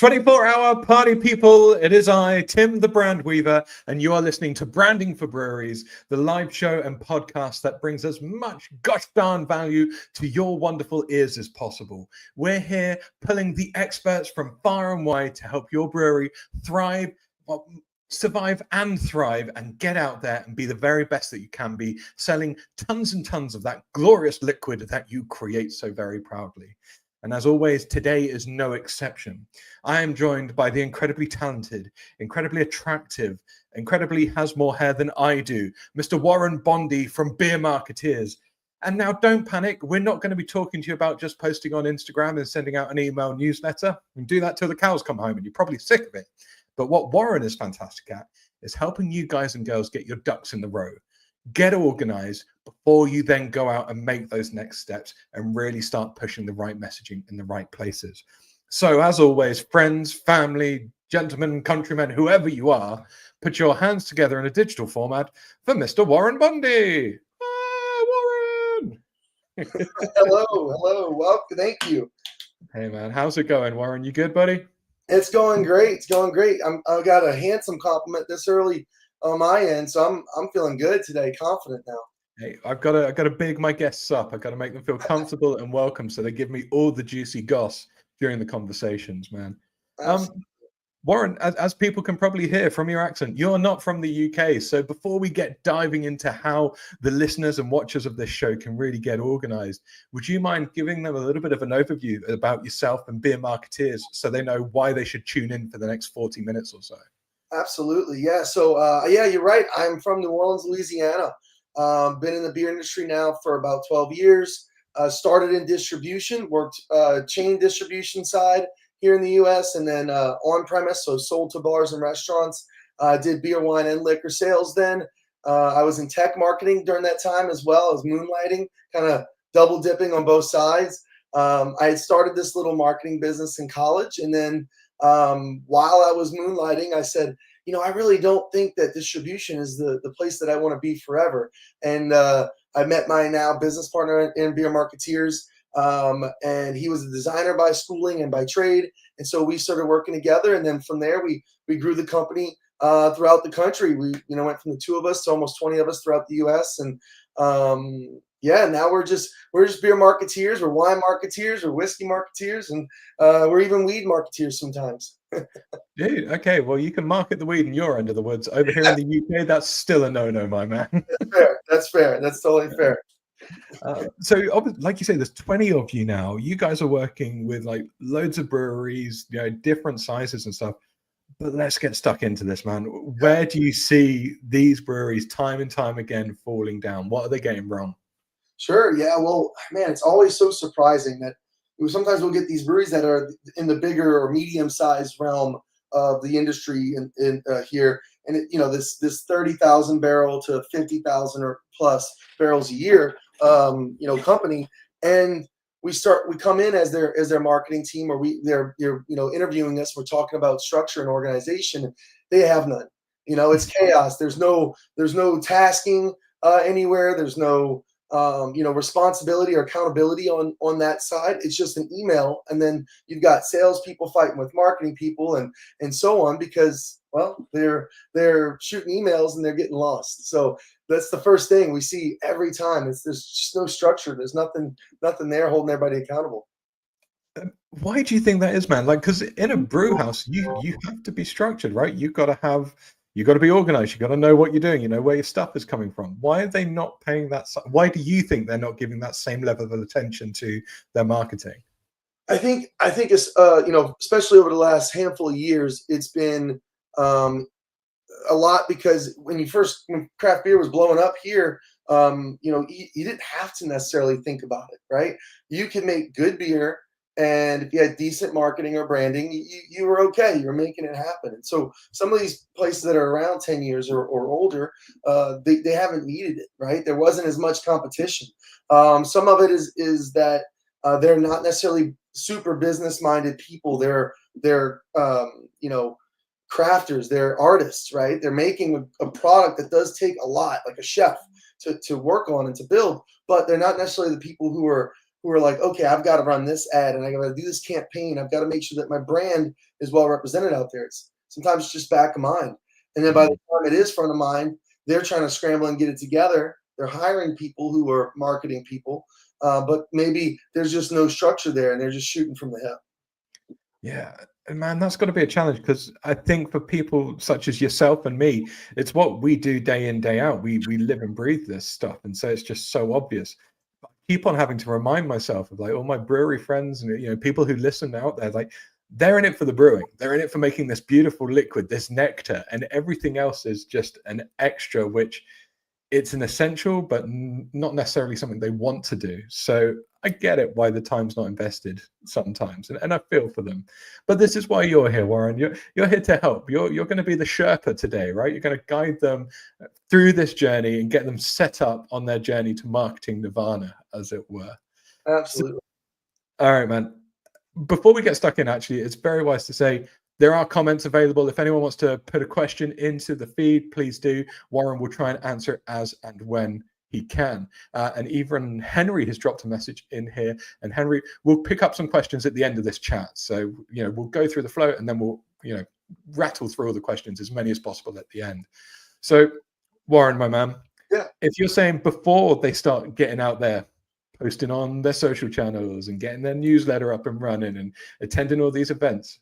24-hour party people. It is I, Tim the Brand Weaver, and you are listening to Branding for Breweries, the live show and podcast that brings as much gosh darn value to your wonderful ears as possible. We're here pulling the experts from far and wide to help your brewery thrive, survive and thrive, and get out there and be the very best that you can be, selling tons and tons of that glorious liquid that you create so very proudly. And as always, today is no exception. I am joined by the incredibly talented, incredibly attractive, incredibly has more hair than I do, Mr. Warren Bondy from Beer Marketeers. And now don't panic. We're not going to be talking to you about just posting on Instagram and sending out an email newsletter. We can do that till the cows come home and you're probably sick of it. But what Warren is fantastic at is helping you guys and girls get your ducks in the row. Get organized before you then go out and make those next steps and really start pushing the right messaging in the right places. So as always, friends, family, gentlemen, countrymen, whoever you are, put your hands together in a digital format for Mr. Warren Bundy. Warren! Hello. Well, thank you. Hey, man. How's it going, Warren? You good, buddy? It's going great. I got a handsome compliment this early on my end, so I'm feeling good today, confident now. Hey, I've got to big my guests up. I've got to make them feel comfortable and welcome, so they give me all the juicy goss during the conversations, man. Warren, as people can probably hear from your accent, you're not from the UK. So before we get diving into how the listeners and watchers of this show can really get organized, would you mind giving them a little bit of an overview about yourself and Beer Marketeers so they know why they should tune in for the next 40 minutes or so? Absolutely. Yeah. So, you're right. I'm from New Orleans, Louisiana. Been in the beer industry now for about 12 years. Started in distribution, worked chain distribution side here in the U.S. and then on-premise, so sold to bars and restaurants. Did beer, wine, and liquor sales then. I was in tech marketing during that time as well as moonlighting, kind of double dipping on both sides. I had started this little marketing business in college, and then while I was moonlighting, I said, I really don't think that distribution is the place that I want to be forever. And I met my now business partner in Beer Marketeers, and he was a designer by schooling and by trade. And so we started working together. And then from there, we grew the company throughout the country. We went from the 2 of us to almost 20 of us throughout the U.S. And now we're just beer marketeers, we're wine marketeers, we're whiskey marketeers, and we're even weed marketeers sometimes. Dude, okay, well, you can market the weed in your end of the woods. Over here in the UK, that's still a no-no, my man. That's fair. That's totally fair. So, like you say, there's 20 of you now. You guys are working with like loads of breweries, different sizes and stuff. But let's get stuck into this, man. Where do you see these breweries time and time again falling down? What are they getting wrong? Sure. Yeah. Well, man, it's always so surprising that sometimes we'll get these breweries that are in the bigger or medium-sized realm of the industry in here, and this 30,000 barrel to 50,000 or plus barrels a year, company, and we come in as their marketing team, or they're interviewing us. We're talking about structure and organization. They have none. It's chaos. There's no tasking anywhere. There's no responsibility or accountability on that side. It's just an email, and then you've got salespeople fighting with marketing people and so on, because they're shooting emails and they're getting lost. So that's the first thing we see every time. There's just no structure. There's nothing there holding everybody accountable. Why do you think that is, man? Like, because in a brew house, you have to be structured, right? You've got to be organized. You've got to know what you're doing. You know where your stuff is coming from. Why are they not paying that? Why do you think they're not giving that same level of attention to their marketing? I think it's especially over the last handful of years, it's been a lot, because when craft beer was blowing up here, you didn't have to necessarily think about it, right? You could make good beer, and if you had decent marketing or branding, you were okay. You were making it happen. And so some of these places that are around 10 years or older, they haven't needed it, right? There wasn't as much competition. Some of it is that they're not necessarily super business-minded people. They're crafters, they're artists, right? They're making a product that does take a lot, like a chef, to work on and to build, but they're not necessarily the people who are who are like, okay, I've got to run this ad and I got to do this campaign. I've got to make sure that my brand is well represented out there. Sometimes it's just back of mind. And then by the time it is front of mind, they're trying to scramble and get it together. They're hiring people who are marketing people, but maybe there's just no structure there and they're just shooting from the hip. Yeah, and man, that's got to be a challenge, because I think for people such as yourself and me, it's what we do day in, day out. We live and breathe this stuff, and so it's just so obvious. I keep on having to remind myself of, like, all my brewery friends and, you know, people who listen out there, like, they're in it for the brewing. They're in it for making this beautiful liquid, this nectar, and everything else is just an extra, which it's an essential, but not necessarily something they want to do. So I get it why the time's not invested sometimes, and I feel for them. But this is why you're here, Warren. You're here to help. You're going to be the Sherpa today, right? You're going to guide them through this journey and get them set up on their journey to marketing nirvana, as it were. Absolutely. So, all right, man. Before we get stuck in, actually, it's very wise to say there are comments available. If anyone wants to put a question into the feed, please do. Warren will try and answer as and when he can. And even Henry has dropped a message in here. And Henry, we'll pick up some questions at the end of this chat. So, you know, we'll go through the flow and then we'll, you know, rattle through all the questions, as many as possible at the end. So, Warren, my man, yeah, if you're saying before they start getting out there, posting on their social channels and getting their newsletter up and running and attending all these events,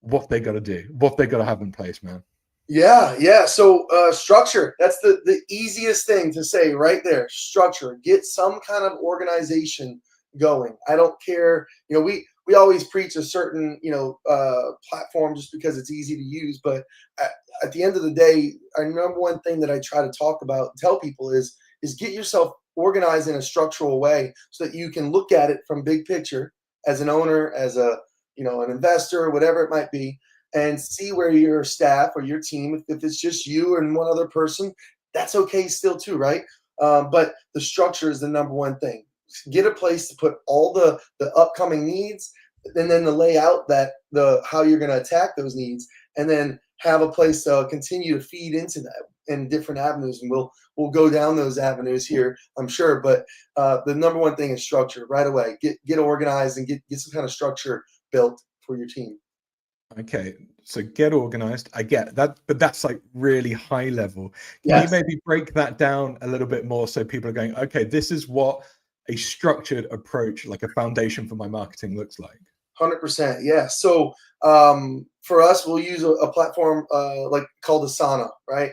what they got to do, what they got to have in place, man. Yeah. So structure, that's the easiest thing to say right there. Structure, get some kind of organization going. I don't care, you know, we always preach a certain, you know, platform just because it's easy to use, but at the end of the day, our number one thing that I try to talk about, tell people is get yourself organized in a structural way so that you can look at it from big picture as an owner, as a, you know, an investor, whatever it might be, and see where your staff or your team, if it's just you and one other person, that's okay still too, right? But the structure is the number one thing. Get a place to put all the upcoming needs, and then the layout, that the how you're going to attack those needs, and then have a place to continue to feed into that in different avenues. And we'll go down those avenues here, I'm sure. But the number one thing is structure right away. Get organized and get some kind of structure built for your team. Okay, so get organized. I get that, but that's like really high level. Can you Yes. maybe break that down a little bit more so people are going, okay, this is what a structured approach, like a foundation for my marketing, looks like? 100%. Yeah. So for us, we'll use a platform like called Asana, right?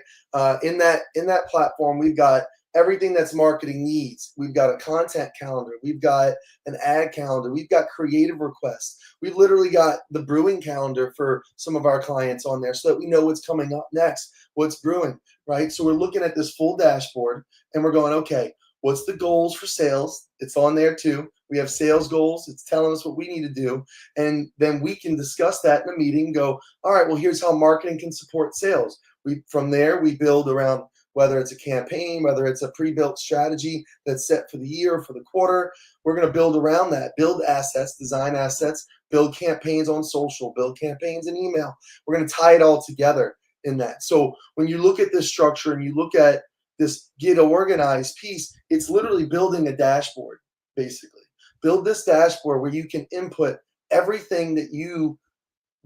In that platform, we've got everything that's marketing needs. We've got a content calendar. We've got an ad calendar. We've got creative requests. We've literally got the brewing calendar for some of our clients on there so that we know what's coming up next, what's brewing, right? So we're looking at this full dashboard and we're going, okay, what's the goals for sales? It's on there too. We have sales goals. It's telling us what we need to do. And then we can discuss that in a meeting, go, all right, well, here's how marketing can support sales. From there, we build around whether it's a campaign, whether it's a pre-built strategy that's set for the year or for the quarter. We're going to build around that, build assets, design assets, build campaigns on social, build campaigns in email. We're going to tie it all together in that. So when you look at this structure and you look at this get organized piece, it's literally building a dashboard, basically. Build this dashboard where you can input everything that you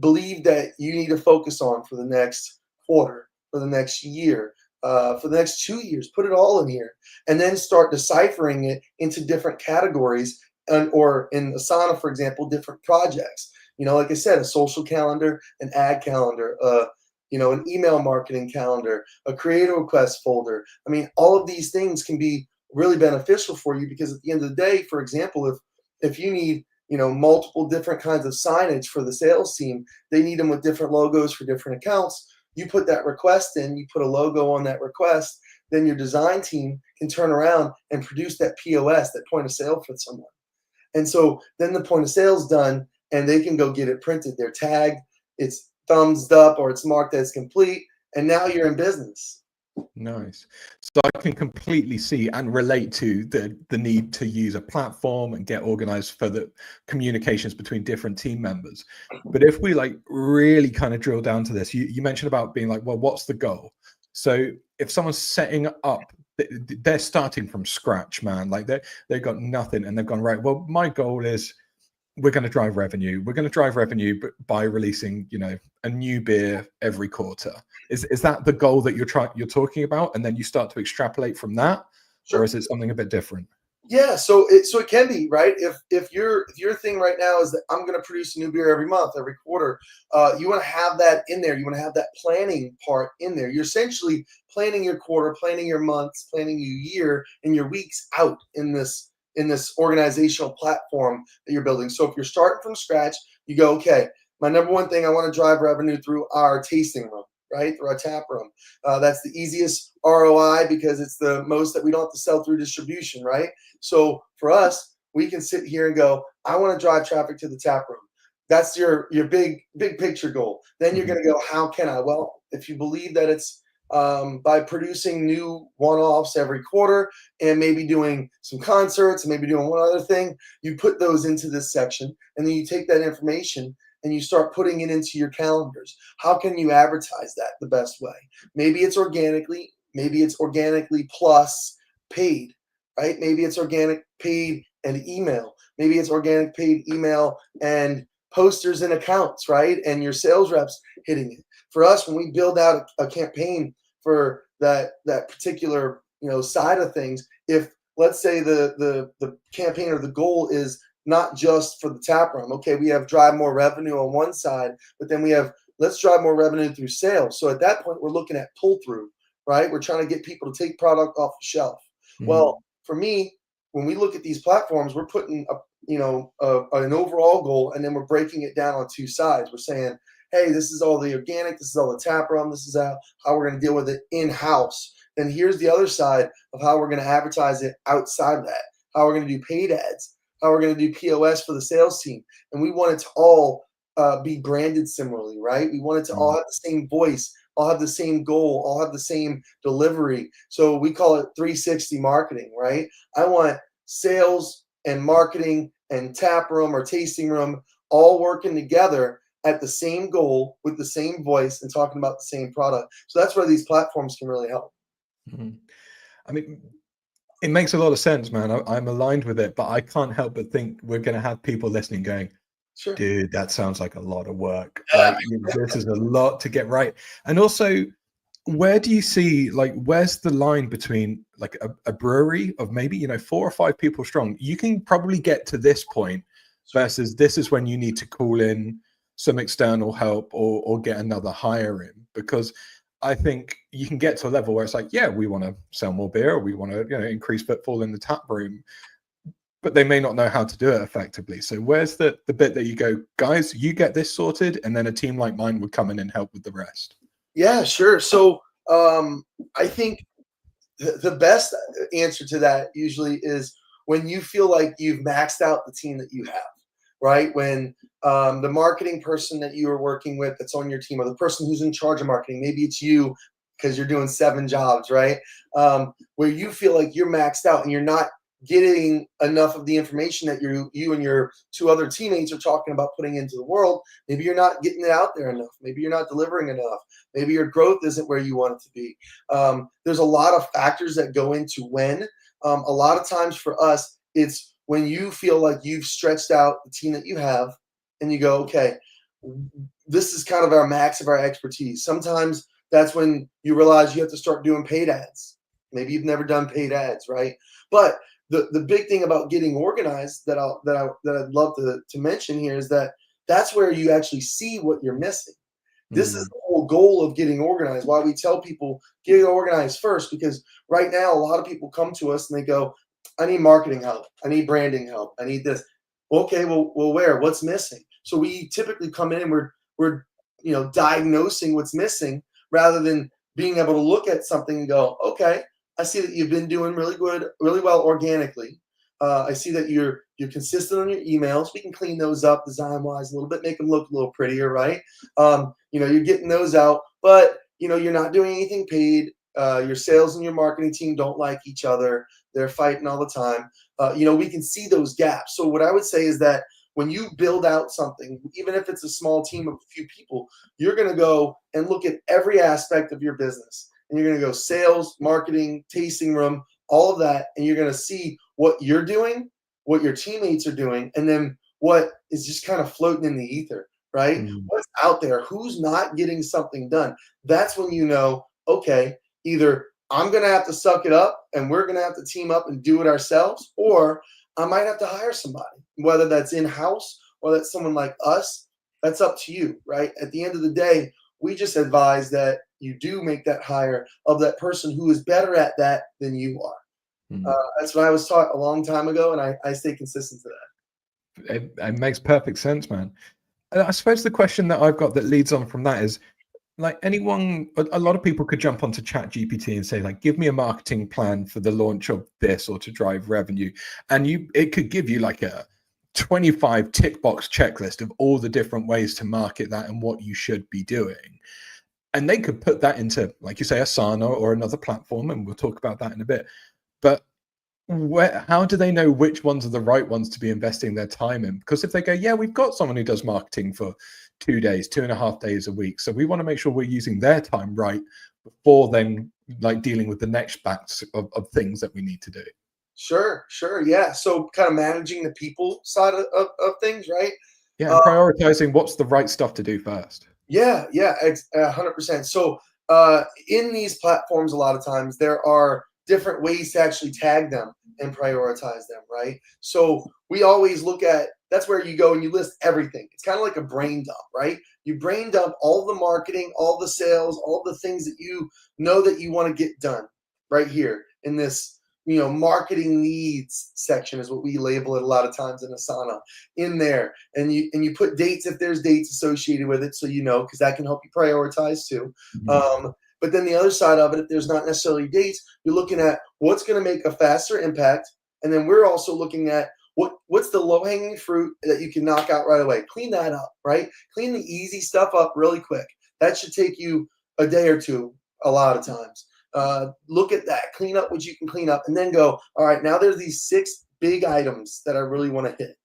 believe that you need to focus on for the next quarter, for the next year, for the next 2 years. Put it all in here, and then start deciphering it into different categories, or in Asana, for example, different projects. You know, like I said, a social calendar, an ad calendar, you know, an email marketing calendar, a creative request folder. I mean, all of these things can be really beneficial for you because at the end of the day, for example, if you need, you know, multiple different kinds of signage for the sales team, they need them with different logos for different accounts. You put that request in, you put a logo on that request, then your design team can turn around and produce that POS, that point of sale for someone. And so then the point of sale is done and they can go get it printed. They're tagged, it's thumbs up, or it's marked as complete. And now you're in business. Nice. So I can completely see and relate to the need to use a platform and get organized for the communications between different team members. But if we like really kind of drill down to this, you mentioned about being like, well, what's the goal? So if someone's setting up, they're starting from scratch, man. Like they've got nothing, and they've gone, right, well, my goal is we're going to drive revenue. We're going to drive revenue by releasing, a new beer every quarter. Is that the goal that you're talking about? And then you start to extrapolate from that, Sure. or is it something a bit different? Yeah, so it can be, right. If your thing right now is that I'm going to produce a new beer every month, every quarter, you want to have that in there. You want to have that planning part in there. You're essentially planning your quarter, planning your months, planning your year, and your weeks out in this organizational platform that you're building. So if you're starting from scratch, you go, okay, my number one thing, I want to drive revenue through our tasting room, right, through our tap room. That's the easiest ROI because it's the most that we don't have to sell through distribution, right? So for us, we can sit here and go, I want to drive traffic to the tap room. That's your big picture goal. Then you're going to go, how can I? Well, if you believe that it's by producing new one-offs every quarter and maybe doing some concerts and maybe doing one other thing, you put those into this section, and then you take that information and you start putting it into your calendars. How can you advertise that the best way? Maybe it's organically plus paid, right? Maybe it's organic, paid, and email. Maybe it's organic, paid, email, and posters and accounts, right? And your sales reps hitting it. For us, when we build out a campaign for that particular side of things, if let's say the campaign or the goal is not just for the tap room. Okay, we have drive more revenue on one side, but then we have let's drive more revenue through sales. So at that point, we're looking at pull through, right? We're trying to get people to take product off the shelf. Mm-hmm. Well, for me, when we look at these platforms, we're putting an overall goal, and then we're breaking it down on two sides. We're saying, hey, this is all the organic, this is all the tap room, this is how we're going to deal with it in-house. Then here's the other side of how we're going to advertise it outside of that, how we're going to do paid ads, how we're going to do POS for the sales team. And we want it to all be branded similarly, right? We want it to all have the same voice, all have the same goal, all have the same delivery. So we call it 360 marketing, right? I want sales and marketing and tap room or tasting room all working together at the same goal with the same voice and talking about the same product. So that's where these platforms can really help. Mm-hmm. I mean, it makes a lot of sense, man. I'm aligned with it, but I can't help but think we're going to have people listening going, sure, dude, that sounds like a lot of work. Like, this is a lot to get right. And also, where do you see, like, where's the line between like a brewery of maybe, 4 or 5 people strong? You can probably get to this point versus this is when you need to call in some external help or get another hire in, because I think you can get to a level where it's like, yeah, we want to sell more beer, or we want to increase footfall in the tap room, but they may not know how to do it effectively. So where's the bit that you go, guys, you get this sorted, and then a team like mine would come in and help with the rest? Yeah, sure. So I think the best answer to that usually is when you feel like you've maxed out the team that you have, right? When the marketing person that you are working with that's on your team, or the person who's in charge of marketing, maybe it's you because you're doing 7 jobs, right? Where you feel like you're maxed out and you're not getting enough of the information that you and your 2 other teammates are talking about putting into the world. Maybe you're not getting it out there enough. Maybe you're not delivering enough. Maybe your growth isn't where you want it to be. There's a lot of factors that go into when. A lot of times for us, it's when you feel like you've stretched out the team that you have and you go, okay, this is kind of our max of our expertise. Sometimes that's when you realize you have to start doing paid ads. Maybe you've never done paid ads, right? But the big thing about getting organized that I'd love to mention here is that that's where you actually see what you're missing. This is the whole goal of getting organized. Why we tell people get organized first, because right now a lot of people come to us and they go, I need marketing help, I need branding help, I need this. Okay, well where? What's missing? So we typically come in and we're diagnosing what's missing rather than being able to look at something and go, okay, I see that you've been doing really well organically. I see that you're consistent on your emails. We can clean those up design-wise a little bit, make them look a little prettier, right? You're getting those out, but you're not doing anything paid. Your sales and your marketing team don't like each other. They're fighting all the time. We can see those gaps. So what I would say is that when you build out something, even if it's a small team of a few people, you're going to go and look at every aspect of your business and you're going to go sales, marketing, tasting room, all of that, and you're going to see what you're doing, what your teammates are doing, and then what is just kind of floating in the ether, right? Mm. What's out there? Who's not getting something done? That's when you know, okay, either I'm going to have to suck it up and we're going to have to team up and do it ourselves, or I might have to hire somebody, whether that's in-house or that's someone like us. That's up to you, right? At the end of the day, we just advise that you do make that hire of that person who is better at that than you are. Mm. That's what I was taught a long time ago, and I stay consistent to that. It makes perfect sense, man. And I suppose the question that I've got that leads on from that is, like, anyone, a lot of people could jump onto Chat GPT and say, like, give me a marketing plan for the launch of this or to drive revenue, and it could give you like a 25 tick box checklist of all the different ways to market that and what you should be doing. And they could put that into, like you say, Asana or another platform, and we'll talk about that in a bit. But how do they know which ones are the right ones to be investing their time in? Because if they go, yeah, we've got someone who does marketing for 2 days, 2.5 days a week, so we want to make sure we're using their time right before then, like, dealing with the next batch of things that we need to do. Sure, sure, yeah. So kind of managing the people side of things, right? Yeah, Uh, and prioritizing what's the right stuff to do first. yeah, yeah, 100%. So in these platforms, a lot of times there are different ways to actually tag them and prioritize them, right? So we always look at that's where you go and you list everything. It's kind of like a brain dump, right? You brain dump all the marketing, all the sales, all the things that you know that you want to get done right here in this, marketing needs section is what we label it a lot of times in Asana in there. And you put dates if there's dates associated with it, so because that can help you prioritize too. Mhm. But then the other side of it, if there's not necessarily dates, you're looking at what's going to make a faster impact, and then we're also looking at what's the low-hanging fruit that you can knock out right away. Clean that up, right? Clean the easy stuff up really quick. That should take you a day or two a lot of times. Look at that, clean up what you can clean up, and then go, all right, now there's these 6 big items that I really want to hit.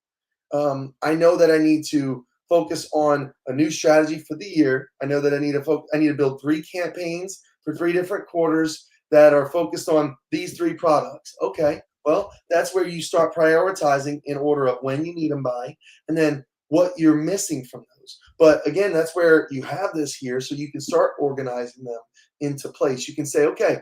I know that I need to focus on a new strategy for the year. I know that I need to build 3 campaigns for 3 different quarters that are focused on these 3 products. Okay, well, that's where you start prioritizing in order of when you need them by, and then what you're missing from those. But again, that's where you have this here, so you can start organizing them into place. You can say, okay,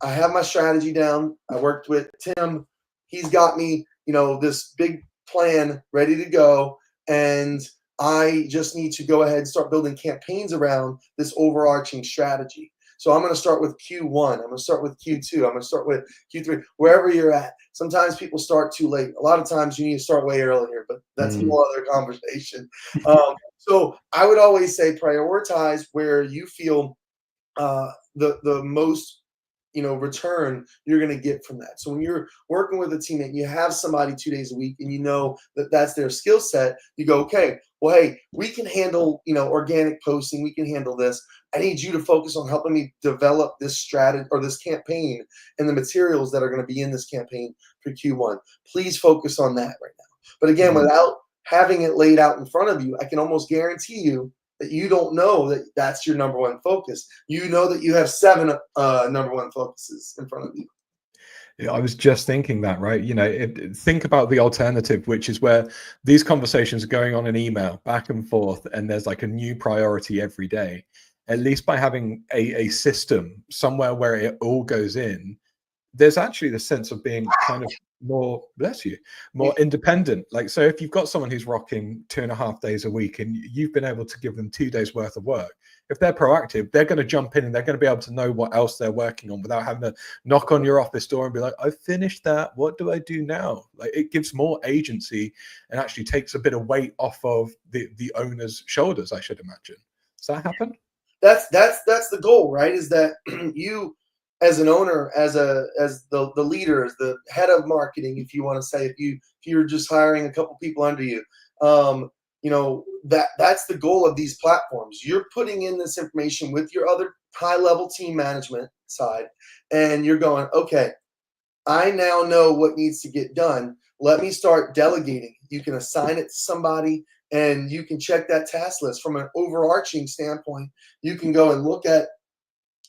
I have my strategy down. I worked with Tim. He's got me, this big plan ready to go. And I just need to go ahead and start building campaigns around this overarching strategy. So I'm going to start with Q1. I'm going to start with Q2. I'm going to start with Q3, wherever you're at. Sometimes people start too late. A lot of times you need to start way earlier, but that's a whole other conversation. So I would always say prioritize where you feel the most return you're going to get from that. So when you're working with a teammate, you have somebody 2 days a week, and you know that that's their skill set. You go, okay, well, hey, we can handle organic posting. We can handle this. I need you to focus on helping me develop this strategy or this campaign and the materials that are going to be in this campaign for Q1. Please focus on that right now. But again, without having it laid out in front of you, I can almost guarantee you that you don't know that that's your number one focus. You know that you have 7 number one focuses in front of you. Yeah, I was just thinking that, right? Think about the alternative, which is where these conversations are going on in email back and forth, and there's like a new priority every day. At least by having a system somewhere where it all goes in, there's actually the sense of being kind of more, bless you, more independent. Like, so if you've got someone who's rocking 2.5 days a week and you've been able to give them 2 days worth of work, if they're proactive, they're going to jump in and they're going to be able to know what else they're working on without having to knock on your office door and be like, I finished that. What do I do now? Like, it gives more agency and actually takes a bit of weight off of the owner's shoulders, I should imagine. Does that happen? That's the goal, right? Is that you as an owner, as the leader, as the head of marketing, if you want to say, if you're just hiring a couple people under you, that's the goal of these platforms. You're putting in this information with your other high level team management side, and you're going, okay, I now know what needs to get done. Let me start delegating. You can assign it to somebody, and you can check that task list from an overarching standpoint. You can go and look at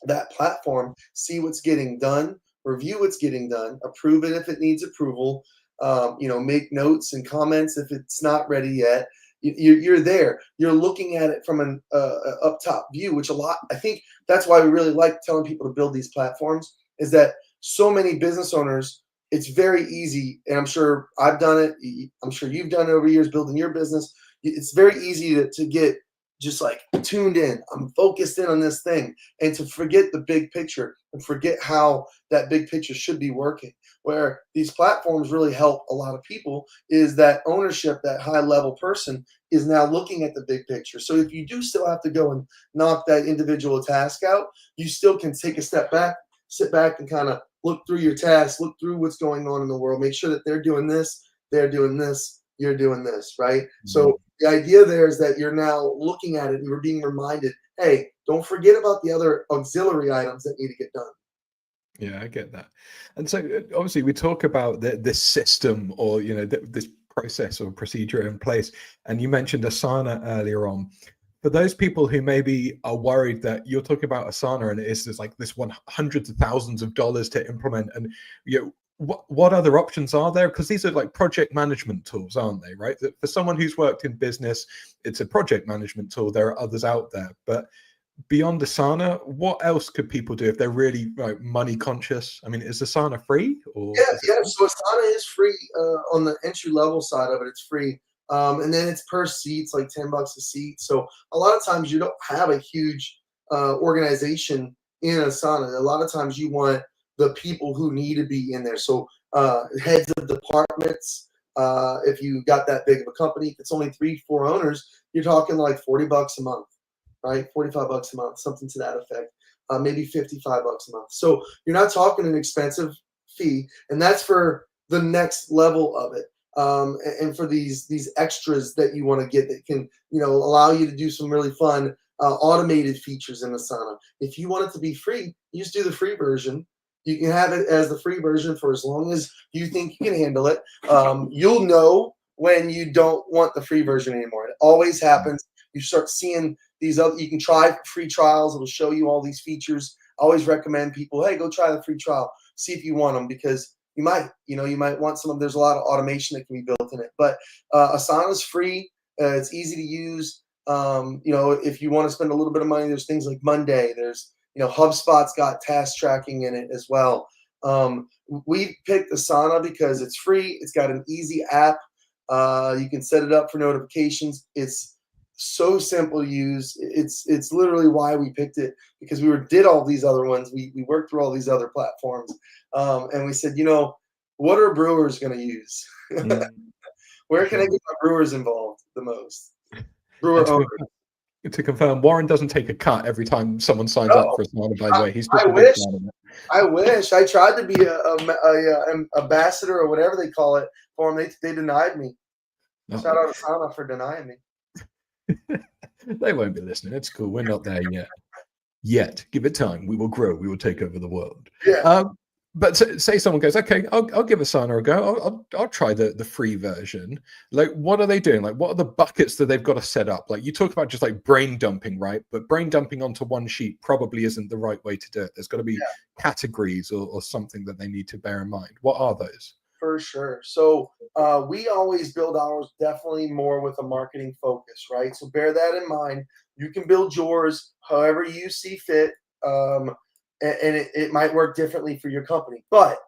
that platform, see what's getting done, review what's getting done, approve it if it needs approval, make notes and comments if it's not ready yet. You're there. You're looking at it from an up top view, which I think that's why we really like telling people to build these platforms, is that so many business owners, it's very easy, and I'm sure I've done it. I'm sure you've done it over years building your business. It's very easy to get just like tuned in. I'm focused in on this thing, and to forget the big picture and forget how that big picture should be working. Where these platforms really help a lot of people is that ownership, that high level person is now looking at the big picture. So if you do still have to go and knock that individual task out, you still can take a step back, sit back and kind of look through your tasks, look through what's going on in the world, make sure that they're doing this, you're doing this, right? So the idea there is that you're now looking at it and you're being reminded, hey, don't forget about the other auxiliary items that need to get done. Yeah, I get that. And so obviously we talk about this system, or this process or procedure in place. And you mentioned Asana earlier on. For those people who maybe are worried that you're talking about Asana and there's like this hundreds of thousands of dollars to implement, and what other options are there? Because these are like project management tools, aren't they? Right? For someone who's worked in business, it's a project management tool. There are others out there, but beyond Asana, what else could people do if they're really like money conscious? I mean, is Asana free or is it? Yeah. So Asana is free on the entry level side of it. It's free, and then it's per seat. It's like $10 a seat. So a lot of times you don't have a huge organization in Asana. A lot of times you want the people who need to be in there. So heads of departments. If you got that big of a company, if it's only 3-4 owners, you're talking like $40 a month, right? $45 a month, something to that effect. Maybe $55 a month. So you're not talking an expensive fee, and that's for the next level of it. And for these extras that you want to get that can allow you to do some really fun automated features in Asana. If you want it to be free, you just do the free version. You can have it as the free version for as long as you think you can handle it. You'll know when you don't want the free version anymore. It always happens. You start seeing these other, you can try free trials. It'll show you all these features. I always recommend people, hey, go try the free trial. See if you want them, because you might want some of, there's a lot of automation that can be built in it. But Asana is free. It's easy to use. If you want to spend a little bit of money, there's things like Monday. There's, HubSpot's got task tracking in it as well. We picked Asana because it's free. It's got an easy app. You can set it up for notifications. It's so simple to use. It's literally why we picked it, because we did all these other ones. We worked through all these other platforms, and we said, what are brewers going to use? Where can I get my brewers involved the most? Brewer owners. To confirm, Warren doesn't take a cut every time someone signs up for Asana, by the way. He's just I a big wish. fan of it. I wish. I tried to be a ambassador or whatever they call it for them. They denied me. No. Shout out to Asana for denying me. They won't be listening. It's cool. We're not there yet. Give it time. We will grow. We will take over the world. Yeah. But say someone goes, okay, I'll give Asana a go. I'll try the free version. Like, what are they doing? Like, what are the buckets that they've got to set up? Like, you talk about just like brain dumping, right? But brain dumping onto one sheet probably isn't the right way to do it. There's got to be categories or something that they need to bear in mind. What are those? For sure. So we always build ours definitely more with a marketing focus, right? So bear that in mind. You can build yours however you see fit. And it might work differently for your company. But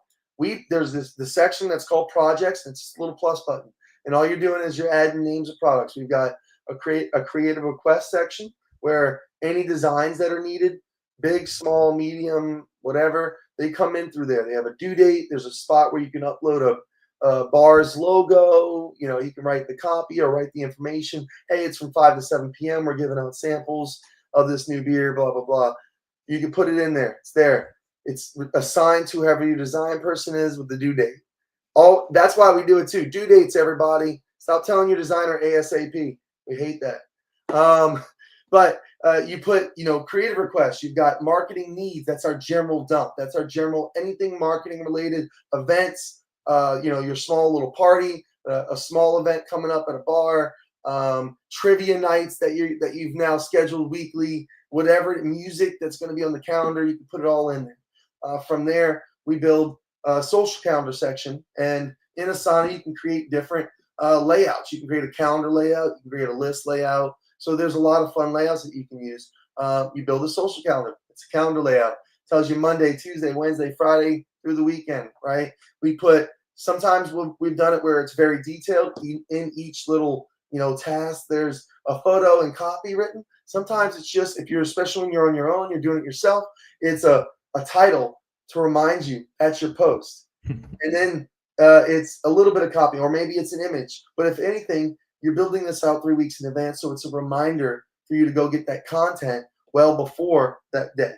there's the section that's called projects, and it's a little plus button. And all you're doing is you're adding names of products. We've got a creative request section where any designs that are needed, big, small, medium, whatever, they come in through there. They have a due date. There's a spot where you can upload a bar's logo. You can write the copy or write the information. Hey, it's from 5 to 7 p.m. We're giving out samples of this new beer, blah, blah, blah. You can put it in there. It's there. It's assigned to whoever your design person is with the due date. That's why we do it too. Due dates, everybody. Stop telling your designer ASAP. We hate that. But you put, creative requests. You've got marketing needs. That's our general dump. That's our general anything marketing related events. Your small little party, a small event coming up at a bar. trivia nights that you've now scheduled weekly, whatever music that's going to be on the calendar, you can put it all in there. From there, we build a social calendar section, and in Asana, you can create different layouts. You can create a calendar layout, you can create a list layout. So there's a lot of fun layouts that you can use. You build a social calendar. It's a calendar layout. It tells you Monday, Tuesday, Wednesday, Friday through the weekend, right? Sometimes we've done it where it's very detailed in each little task. There's a photo and copy written. Sometimes it's just, especially when you're on your own, you're doing it yourself, it's a title to remind you that's your post. And then it's a little bit of copy, or maybe it's an image. But if anything, you're building this out 3 weeks in advance, so it's a reminder for you to go get that content well before that day.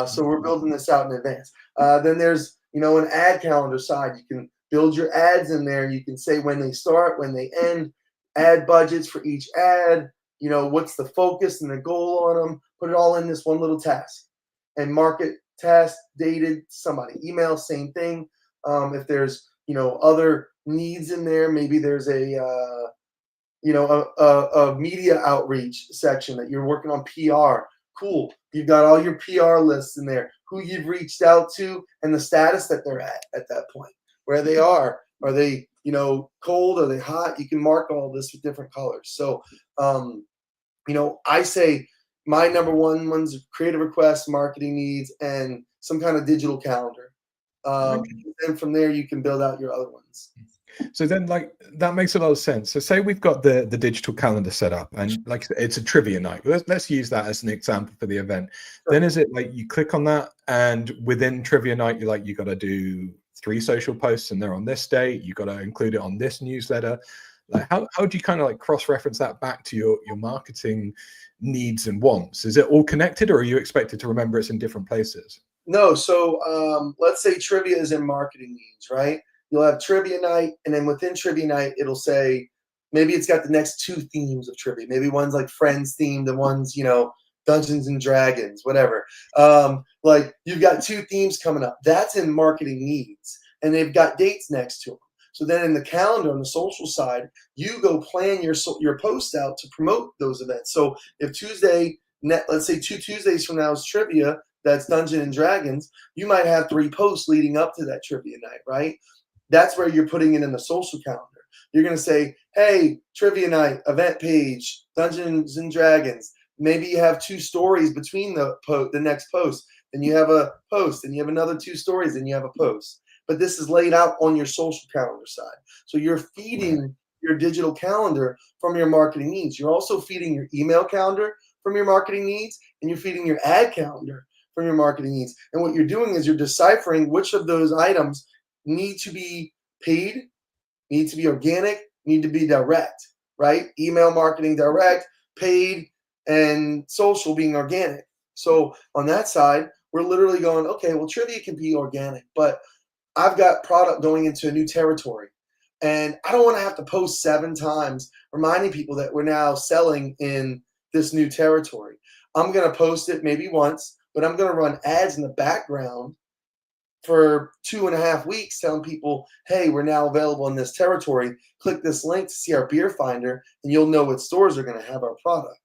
So we're building this out in advance. Then there's an ad calendar side. You can build your ads in there. You can say when they start, when they end, ad budgets for each ad. What's the focus and the goal on them. Put it all in this one little task, and mark it, task dated, somebody. Email, same thing. If there's other needs in there, maybe there's a media outreach section that you're working on PR. Cool. You've got all your PR lists in there, who you've reached out to, and the status that they're at that point, where they are. Are they, cold? Are they hot? You can mark all this with different colors. So, I say my number one's creative requests, marketing needs, and some kind of digital calendar. And from there, you can build out your other ones. So then, that makes a lot of sense. So say we've got the digital calendar set up, and it's a trivia night. Let's use that as an example for the event. Sure. Then is it you click on that, and within trivia night, you got to do 3 social posts, and they're on this date. You got to include it on this newsletter. How do you kind of cross-reference that back to your marketing needs and wants? Is it all connected, or are you expected to remember it's in different places? No. So let's say trivia is in marketing needs, right? You'll have trivia night, and then within trivia night, it'll say, maybe it's got the next 2 themes of trivia. Maybe one's Friends themed, and one's, Dungeons and Dragons, whatever. You've got 2 themes coming up. That's in marketing needs, and they've got dates next to them. So then in the calendar on the social side, you go plan your post out to promote those events. So if let's say 2 Tuesdays from now is trivia, that's Dungeons and Dragons, you might have 3 posts leading up to that trivia night, right? That's where you're putting it in the social calendar. You're going to say, hey, trivia night, event page, Dungeons and Dragons. Maybe you have 2 stories between the next post. Then you have a post, and you have another 2 stories, and you have a post. But this is laid out on your social calendar side. So you're feeding your digital calendar from your marketing needs. You're also feeding your email calendar from your marketing needs, and you're feeding your ad calendar from your marketing needs. And what you're doing is you're deciphering which of those items need to be paid, need to be organic, need to be direct, right? Email marketing direct, paid, and social being organic. So on that side, we're literally going, okay, well, trivia can be organic, but I've got product going into a new territory, and I don't want to have to post 7 times reminding people that we're now selling in this new territory. I'm going to post it maybe once, but I'm going to run ads in the background for 2.5 weeks telling people, hey, we're now available in this territory. Click this link to see our beer finder, and you'll know what stores are going to have our product.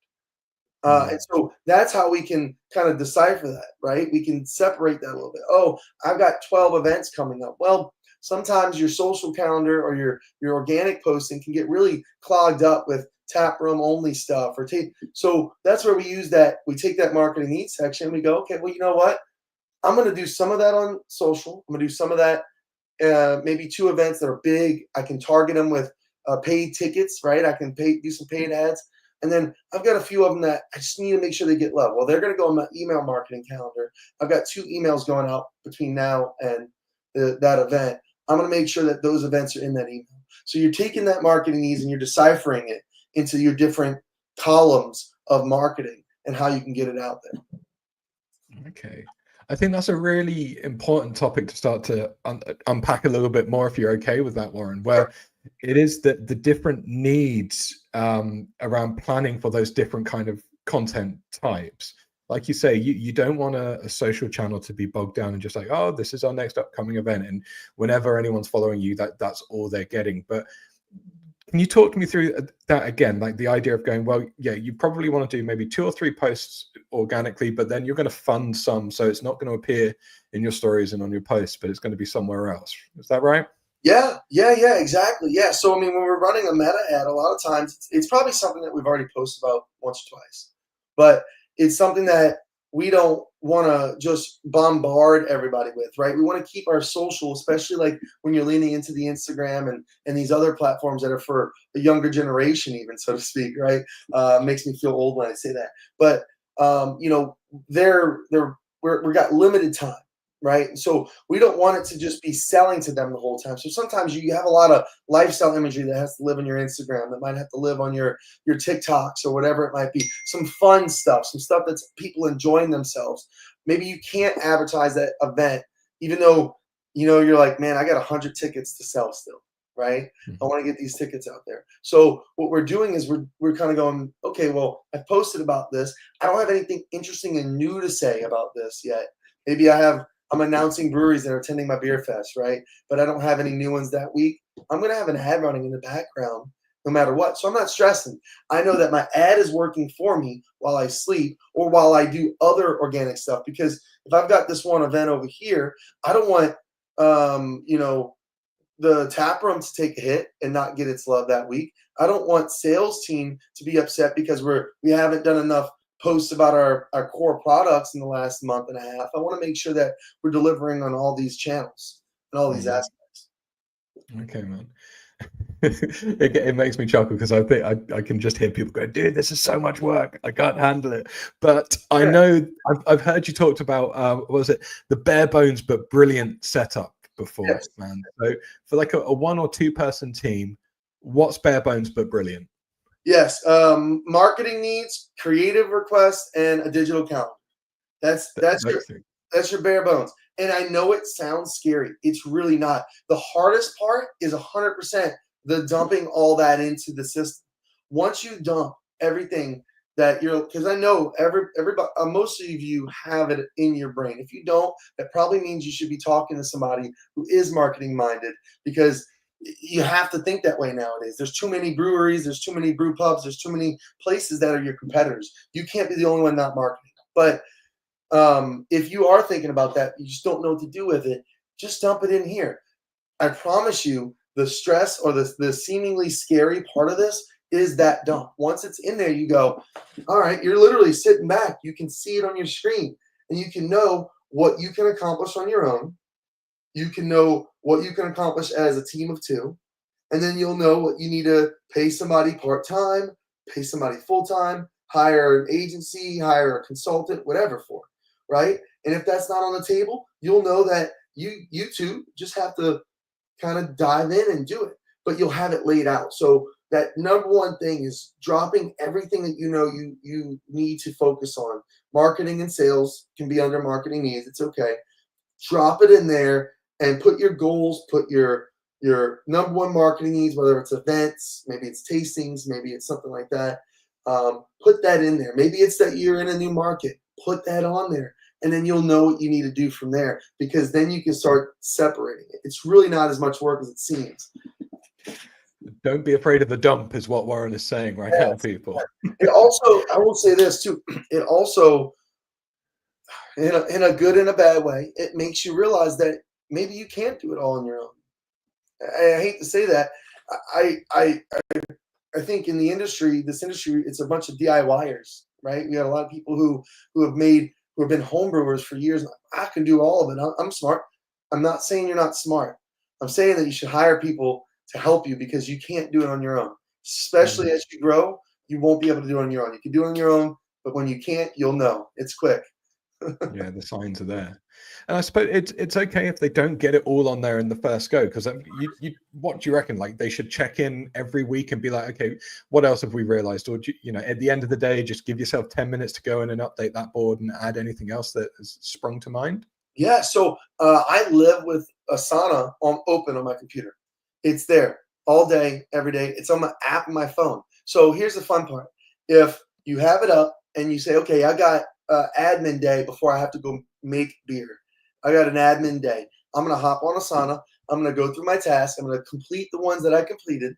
And so that's how we can kind of decipher that, right? We can separate that a little bit. Oh, I've got 12 events coming up. Well, sometimes your social calendar or your organic posting can get really clogged up with tap room only stuff so that's where we use that. We take that marketing needs section, and we go, okay, well, you know what? I'm going to do some of that on social. I'm going to do some of that, maybe 2 events that are big. I can target them with paid tickets, right? I can do some paid ads. And then I've got a few of them that I just need to make sure they get love. Well, they're going to go on my email marketing calendar. I've got 2 emails going out between now and that event. I'm going to make sure that those events are in that email. So you're taking that marketing needs and you're deciphering it into your different columns of marketing and how you can get it out there. Okay. I think that's a really important topic to start to unpack a little bit more, if you're okay with that, Warren, where it is that the different needs around planning for those different kind of content types. Like you say, you don't want a social channel to be bogged down and just oh, this is our next upcoming event, and whenever anyone's following you, that's all they're getting. But Can you talk to me through that again? Like the idea of going, well, yeah, you probably want to do maybe 2 or 3 posts organically, but then you're going to fund some. So it's not going to appear in your stories and on your posts, but it's going to be somewhere else. Is that right? Yeah, exactly. Yeah. So I mean, when we're running a meta ad, a lot of times it's probably something that we've already posted about once or twice, but it's something that we don't want to just bombard everybody with, right? We want to keep our social, especially like when you're leaning into the Instagram and these other platforms that are for the younger generation, even so to speak, right? Makes me feel old when I say that, but you know, we're got limited time, right? So we don't want it to just be selling to them the whole time. So sometimes you have a lot of lifestyle imagery that has to live on your Instagram, that might have to live on your TikToks or whatever it might be. Some fun stuff, some stuff that's people enjoying themselves. Maybe you can't advertise that event, even though you know you're like, man, I got 100 tickets to sell still, right? I want to get these tickets out there. So what we're doing is we're kind of going, okay, well, I posted about this. I don't have anything interesting and new to say about this yet. Maybe I'm announcing breweries that are attending my beer fest, right? But I don't have any new ones that week. I'm going to have an ad running in the background no matter what. So I'm not stressing. I know that my ad is working for me while I sleep or while I do other organic stuff. Because if I've got this one event over here, I don't want, you know, the tap room to take a hit and not get its love that week. I don't want sales team to be upset because we haven't done enough posts about our core products in the last month and a half. I want to make sure that we're delivering on all these channels and all these aspects. Okay, man. It makes me chuckle because I think I can just hear people go, dude, this is so much work. I can't handle it. But I know I've heard you talked about what was it, the bare bones but brilliant setup before, Yes. man. So for like a 1 or 2 person team, what's bare bones but brilliant? Yes. Marketing needs, creative requests, and a digital calendar. That's your bare bones. And I know it sounds scary. It's really not. The hardest part is 100% the dumping all that into the system. Once you dump everything that because I know everybody, most of you have it in your brain. If you don't, that probably means you should be talking to somebody who is marketing minded because you have to think that way nowadays. There's too many breweries, there's too many brew pubs, there's too many places that are your competitors. You can't be the only one not marketing. But if you are thinking about that, you just don't know what to do with it, just dump it in here. I promise you, the stress or the seemingly scary part of this is that dump. Once it's in there, you go, all right, you're literally sitting back. You can see it on your screen and you can know what you can accomplish on your own. You can know what you can accomplish as a team of 2. And then you'll know what you need to pay somebody part-time, pay somebody full-time, hire an agency, hire a consultant, whatever for, right? And if that's not on the table, you'll know that you two just have to kind of dive in and do it, but you'll have it laid out. So that number one thing is dropping everything that you know you need to focus on. Marketing and sales can be under marketing needs. It's okay. Drop it in there and put your goals, put your number one marketing needs, whether it's events, maybe it's tastings, maybe it's something like that. Put that in there. Maybe it's that you're in a new market. Put that on there. And then you'll know what you need to do from there because then you can start separating it. It's really not as much work as it seems. Don't be afraid of the dump is what Warren is saying right now, people. It also, I will say this too, it also, in a good and a bad way, it makes you realize that maybe you can't do it all on your own. I hate to say that. I think in this industry, it's a bunch of DIYers, right? We got a lot of people who have been homebrewers for years. I can do all of it. I'm smart. I'm not saying you're not smart. I'm saying that you should hire people to help you because you can't do it on your own. Especially as you grow, you won't be able to do it on your own. You can do it on your own, but when you can't, you'll know. It's quick. Yeah, the signs are there, and I suppose it's okay if they don't get it all on there in the first go. Because what do you reckon? Like they should check in every week and be like, okay, what else have we realized? Or at the end of the day, just give yourself 10 minutes to go in and update that board and add anything else that has sprung to mind. Yeah. So I live with Asana open on my computer. It's there all day, every day. It's on my app on my phone. So here's the fun part: if you have it up and you say, okay, I got admin day before I have to go make beer. I got an admin day. I'm going to hop on Asana. I'm going to go through my tasks. I'm going to complete the ones that I completed.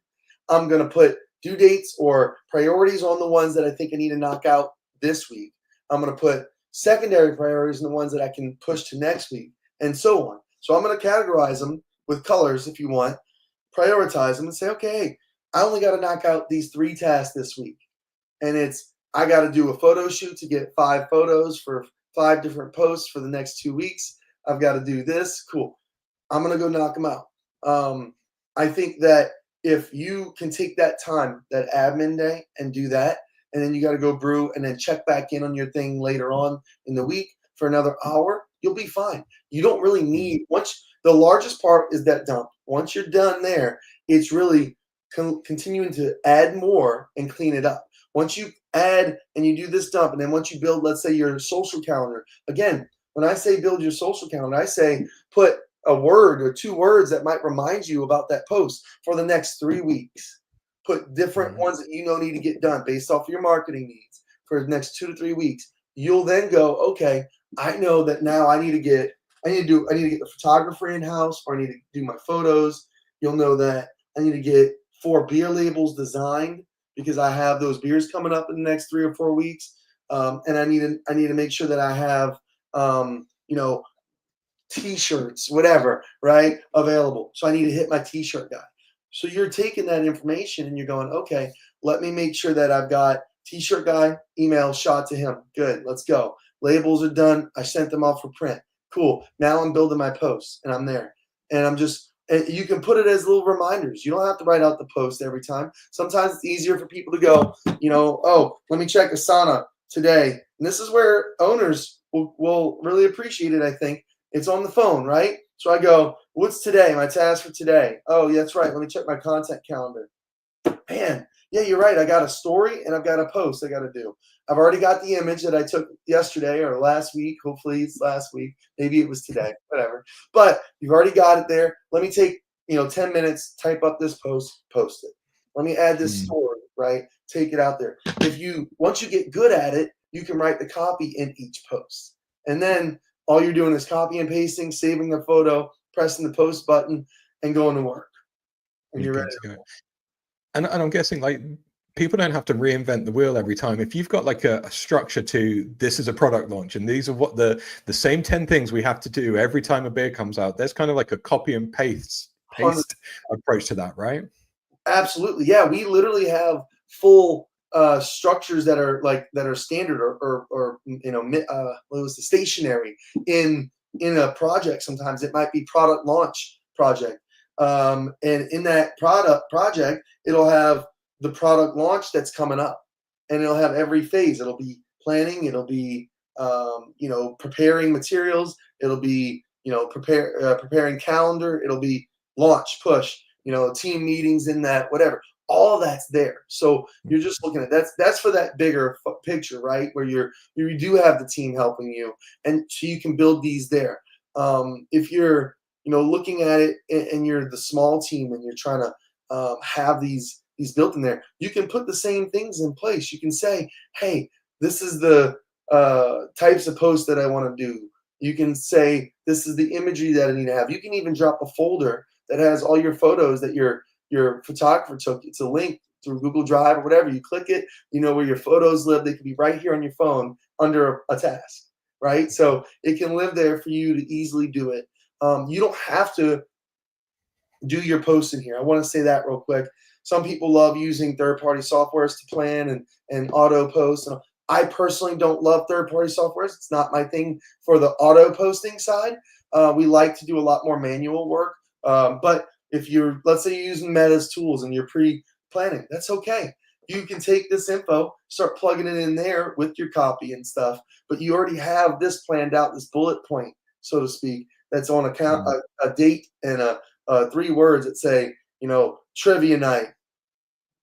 I'm going to put due dates or priorities on the ones that I think I need to knock out this week. I'm going to put secondary priorities on the ones that I can push to next week, and so on. So I'm going to categorize them with colors if you want, prioritize them, and say, okay, I only got to knock out these 3 tasks this week. And I got to do a photo shoot to get 5 photos for 5 different posts for the next 2 weeks. I've got to do this. Cool. I'm going to go knock them out. I think that if you can take that time, that admin day, and do that, and then you got to go brew and then check back in on your thing later on in the week for another hour, you'll be fine. You don't really need, the largest part is that dump. Once you're done there, it's really continuing to add more and clean it up. Once you add and you do this dump, and then once you build, let's say, your social calendar, again, when I say build your social calendar, I say put a word or 2 words that might remind you about that post for the next 3 weeks. Put different ones that you know need to get done based off of your marketing needs for the next 2 to 3 weeks. You'll then go, okay, I know that now I need to get the photographer in house, or I need to do my photos. You'll know that I need to get 4 beer labels designed because I have those beers coming up in the next 3 or 4 weeks. And I need to make sure that I have, T-shirts, whatever, right, available. So I need to hit my T-shirt guy. So you're taking that information and you're going, okay, let me make sure that I've got T-shirt guy, email shot to him. Good, let's go. Labels are done. I sent them off for print. Cool. Now I'm building my posts and I'm there. And you can put it as little reminders. You don't have to write out the post every time. Sometimes it's easier for people to go, oh, let me check Asana today. And this is where owners will really appreciate it, I think. It's on the phone, right? So I go, what's today? My task for today. Oh, yeah, that's right. Let me check my content calendar. Man, yeah, you're right. I got a story and I've got a post I got to do. I've already got the image that I took yesterday or last week. Hopefully it's last week. Maybe it was today, whatever. But you've already got it there. Let me take, 10 minutes, type up this post, post it. Let me add this story, right? Take it out there. Once you get good at it, you can write the copy in each post. And then all you're doing is copy and pasting, saving the photo, pressing the post button, and going to work. And you're ready to go. And I'm guessing, like, people don't have to reinvent the wheel every time. If you've got like a structure to this is a product launch, and these are what the same 10 things we have to do every time a beer comes out, there's kind of like a copy and paste approach to that, right? Absolutely. Yeah. We literally have full structures that are standard or what was the stationary in a project. Sometimes it might be product launch project. And in that project, it'll have the product launch that's coming up, and it'll have every phase. It'll be planning. It'll be, preparing materials. It'll be, preparing calendar. It'll be launch, push, team meetings in that, whatever. All that's there. So you're just looking at that's for that bigger picture, right? Where you do have the team helping you, and so you can build these there. If you're looking at it and you're the small team and you're trying to have these built in there, you can put the same things in place. You can say, hey, this is the types of posts that I want to do. You can say, this is the imagery that I need to have. You can even drop a folder that has all your photos that your photographer took. It's a link through Google Drive or whatever. You click it, where your photos live. They can be right here on your phone under a task, right? So it can live there for you to easily do it. You don't have to do your posts in here. I want to say that real quick. Some people love using third-party softwares to plan and auto post. And I personally don't love third-party softwares. It's not my thing for the auto posting side. We like to do a lot more manual work. But if let's say you're using Meta's tools and you're pre-planning, that's okay. You can take this info, start plugging it in there with your copy and stuff, but you already have this planned out, this bullet point, so to speak, that's on a date and 3 words that say, trivia night,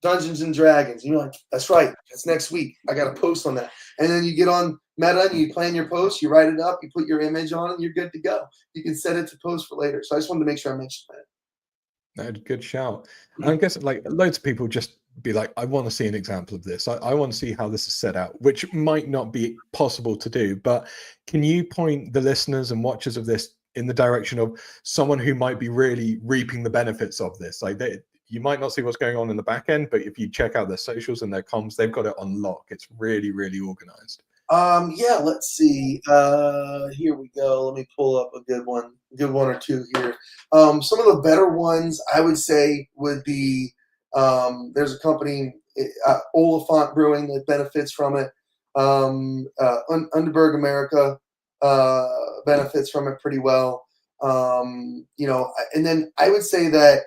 Dungeons and Dragons. You're like, that's right, that's next week. I got a post on that. And then you get on Meta and you plan your post, you write it up, you put your image on, and you're good to go. You can set it to post for later. So I just wanted to make sure I mentioned that. Good shout. I guess like loads of people just be like, I want to see an example of this. I want to see how this is set out, which might not be possible to do. But can you point the listeners and watchers of this in the direction of someone who might be really reaping the benefits of this? Like you might not see what's going on in the back end, but if you check out their socials and their comms, they've got it on lock. It's really, really organized. Yeah, let's see. Here we go. Let me pull up a good one or two here. Some of the better ones I would say would be there's a company, Oliphant Brewing, that benefits from it. Underberg America benefits from it pretty well. And then I would say that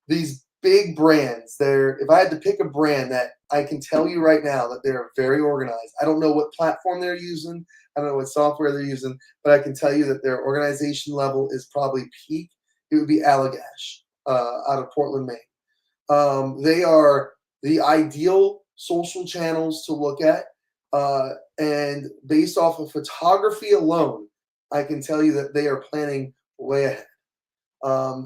these big brands, if I had to pick a brand that I can tell you right now that they're very organized. I don't know what platform they're using. I don't know what software they're using, but I can tell you that their organization level is probably peak. It would be Allagash out of Portland, Maine. They are the ideal social channels to look at. And based off of photography alone, I can tell you that they are planning way ahead.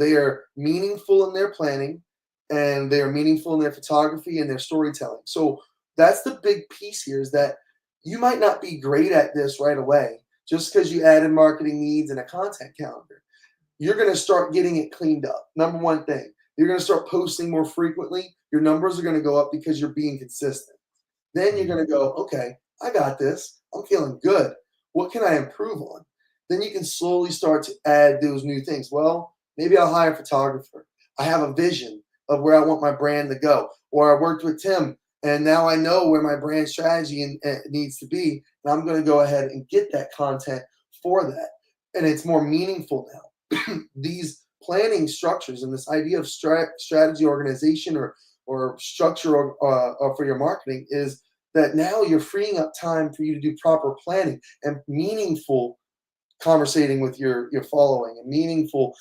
They are meaningful in their planning, and they are meaningful in their photography and their storytelling. So that's the big piece here, is that you might not be great at this right away just because you added marketing needs and a content calendar. You're going to start getting it cleaned up. Number one thing, you're going to start posting more frequently. Your numbers are going to go up because you're being consistent. Then you're going to go, okay, I got this. I'm feeling good. What can I improve on? Then you can slowly start to add those new things. Well, maybe I'll hire a photographer. I have a vision of where I want my brand to go. Or I worked with Tim, and now I know where my brand strategy needs to be. And I'm going to go ahead and get that content for that. And it's more meaningful now. These planning structures and this idea of strategy organization or structure for your marketing is that now you're freeing up time for you to do proper planning and meaningful conversating with your following and meaningful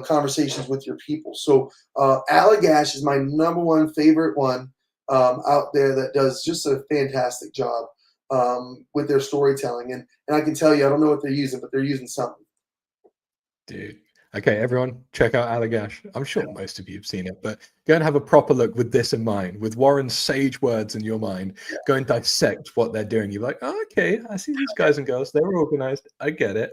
conversations with your people. So Allagash is my number one favorite one out there that does just a fantastic job with their storytelling. And I can tell you, I don't know what they're using, but they're using something. Dude. Okay, everyone, check out Allagash. I'm sure most of you have seen it, but go and have a proper look with this in mind, with Warren's sage words in your mind. Yeah. Go and dissect what they're doing. You're like, oh, okay, I see these guys and girls. They're organized. I get it.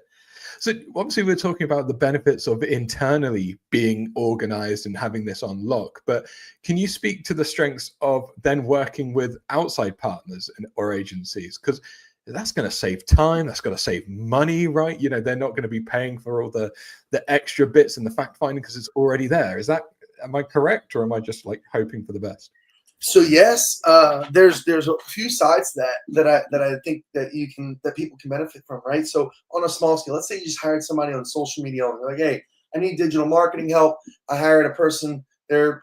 So obviously we're talking about the benefits of internally being organized and having this on lock, but can you speak to the strengths of then working with outside partners or agencies? Because that's going to save time, that's going to save money, right? They're not going to be paying for all the extra bits and the fact finding because it's already there. Am I correct, or am I just like hoping for the best? So yes, there's a few sides to that I think that people can benefit from, right? So on a small scale, let's say you just hired somebody on social media and they're like, hey, I need digital marketing help. I hired a person, they're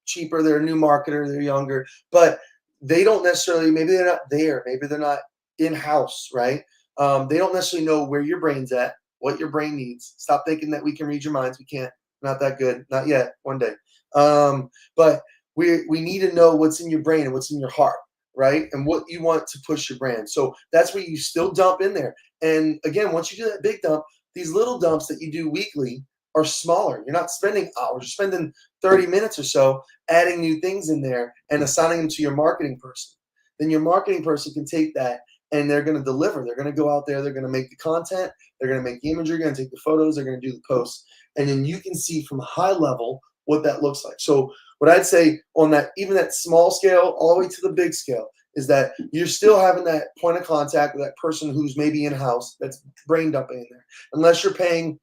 cheaper, they're a new marketer, they're younger, but they don't necessarily, maybe they're not there, maybe they're not in-house, right? They don't necessarily know where your brain's at, what your brain needs. Stop thinking that we can read your minds. We can't. Not that good. Not yet. One day. But we need to know what's in your brain and what's in your heart, right? And what you want to push your brand. So that's where you still dump in there. And again, once you do that big dump, these little dumps that you do weekly are smaller. You're not spending hours. You're spending 30 minutes or so adding new things in there and assigning them to your marketing person. Then your marketing person can take that and they're going to deliver. They're going to go out there. They're going to make the content. They're going to make the imagery. They're going to take the photos. They're going to do the posts. And then you can see from high level what that looks like. So what I'd say on that, even that small scale, all the way to the big scale, is that you're still having that point of contact with that person who's maybe in-house that's brain dumping in there. Unless you're paying,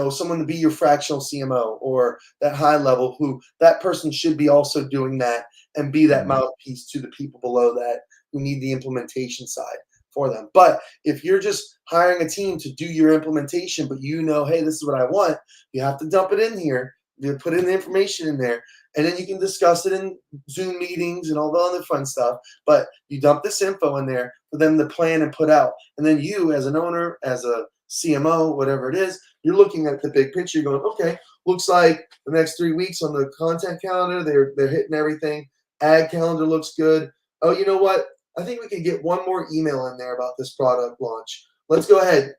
someone to be your fractional CMO or that high level, who that person should be also doing that and be that mouthpiece to the people below that who need the implementation side for them. But if you're just hiring a team to do your implementation, but hey, this is what I want, you have to dump it in here. You put in the information in there, and then you can discuss it in Zoom meetings and all the other fun stuff. But you dump this info in there for them to plan and put out. And then you, as an owner, as a CMO, whatever it is, you're looking at the big picture. You're going, okay, looks like the next 3 weeks on the content calendar, they're hitting everything. Ad calendar looks good. Oh, you know what? I think we can get one more email in there about this product launch. Let's go ahead,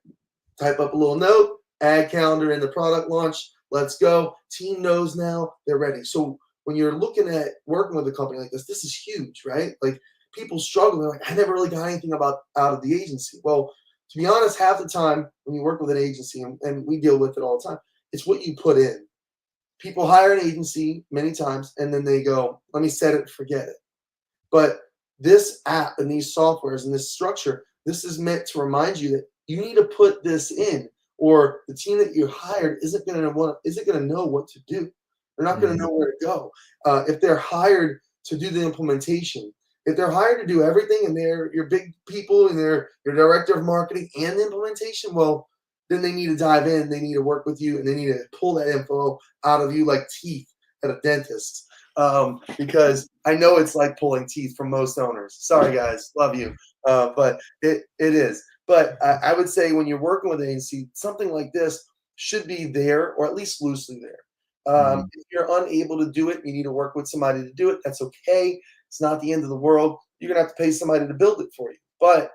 type up a little note, ad calendar in the product launch. Let's go. Team knows now, they're ready. So when you're looking at working with a company like this is huge, right? Like people struggle. They're like, I never really got anything out of the agency. Well, to be honest, half the time when you work with an agency, and we deal with it all the time, it's what you put in. people hire an agency many times and then they go, let me set it, forget it. But this app and these softwares and this structure, this is meant to remind you that you need to put this in, or the team that you hired isn't going to know what to do. They're not going to know where to go. If they're hired to do the implementation, if they're hired to do everything and they're your big people and they're your director of marketing and implementation, well, then they need to dive in. They need to work with you and they need to pull that info out of you like teeth at a dentist. Because I know it's like pulling teeth from most owners. Sorry, guys, love you, but it is. But I would say when you're working with an agency, something like this should be there, or at least loosely there. If you're unable to do it, you need to work with somebody to do it. That's okay. It's not the end of the world. You're gonna have to pay somebody to build it for you. But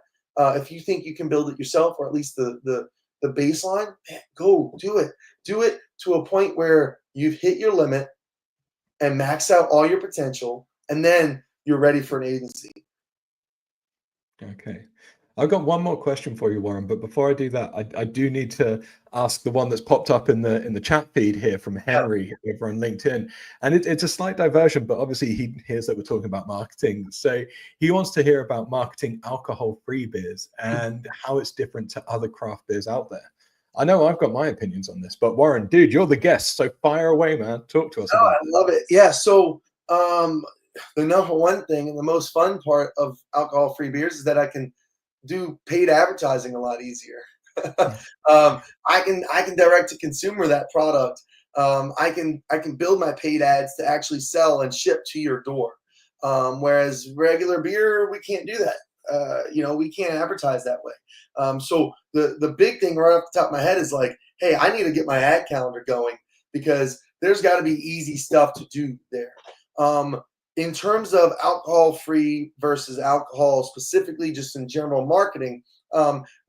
if you think you can build it yourself, or at least the baseline, man, go do it. Do it to a point where you've hit your limit and max out all your potential, and then you're ready for an agency. Okay. I've got one more question for you, Warren, but before I do that, I do need to ask the one that's popped up in the chat feed here from Henry over on LinkedIn. And it's a slight diversion, but obviously he hears that we're talking about marketing. So he wants to hear about marketing alcohol-free beers and how it's different to other craft beers out there. I know I've got my opinions on this, but Warren, dude, you're the guest, so fire away, man. Talk to us about I love it. Yeah. So the number one thing and the most fun part of alcohol-free beers is that I can do paid advertising a lot easier. I can direct to consumer that product. I can build my paid ads to actually sell and ship to your door. Whereas regular beer, we can't do that. We can't advertise that way. So the big thing right off the top of my head is like, hey, I need to get my ad calendar going because there's got to be easy stuff to do there. In terms of alcohol-free versus alcohol specifically, just in general marketing,